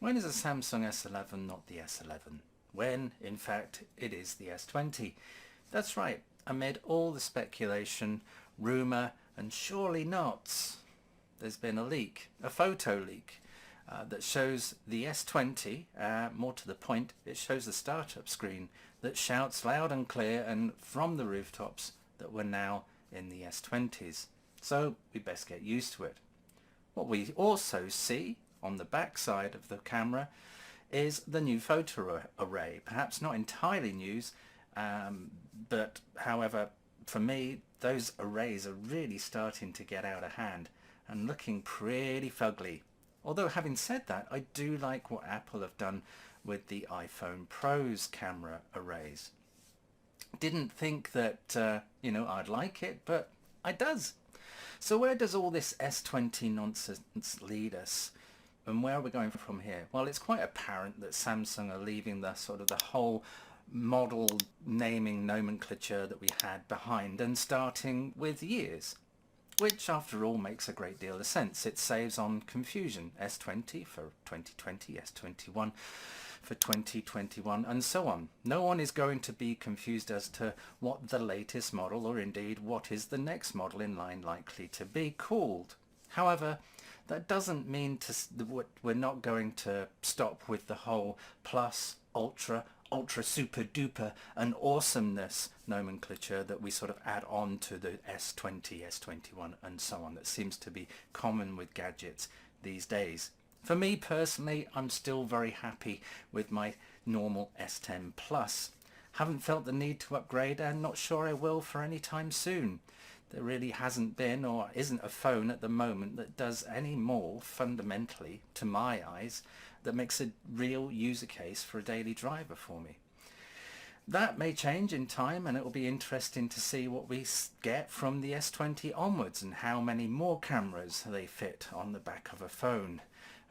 When is a Samsung S11 not the S11? When, in fact, it is the S20. That's right, amid all the speculation, rumour and surely nots, there's been a leak, a photo leak, that shows the S20, more to the point, it shows the startup screen that shouts loud and clear and from the rooftops that we're now in the S20s. So we best get used to it. What we also see on the back side of the camera is the new photo array. Perhaps not entirely news, but however, for me, those arrays are really starting to get out of hand and looking pretty fugly. Although having said that, I do like what Apple have done with the iPhone Pro's camera arrays. Didn't think that, I'd like it, but I does. So where does all this S20 nonsense lead us? And where are we going from here? Well, it's quite apparent that Samsung are leaving the whole model naming nomenclature that we had behind and starting with years, which after all makes a great deal of sense. It saves on confusion. S20 for 2020, S21 for 2021 and so on. No one is going to be confused as to what the latest model or indeed what is the next model in line likely to be called. However, that doesn't mean we're not going to stop with the whole plus, ultra, super duper and awesomeness nomenclature that we sort of add on to the S20, S21 and so on, that seems to be common with gadgets these days. For me personally, I'm still very happy with my normal S10 Plus. Haven't felt the need to upgrade and not sure I will for any time soon. There really hasn't been or isn't a phone at the moment that does any more fundamentally, to my eyes, that makes a real user case for a daily driver for me. That may change in time, and it will be interesting to see what we get from the S20 onwards and how many more cameras they fit on the back of a phone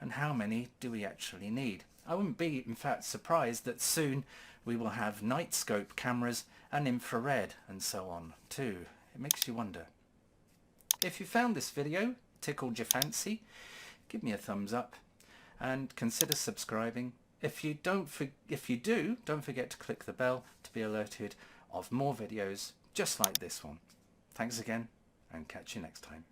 and how many do we actually need. I wouldn't be in fact surprised that soon we will have night scope cameras and infrared and so on too. It makes you wonder. If you found this video tickled your fancy, give me a thumbs up and consider subscribing. If you do, don't forget to click the bell to be alerted of more videos just like this one. Thanks again and catch you next time.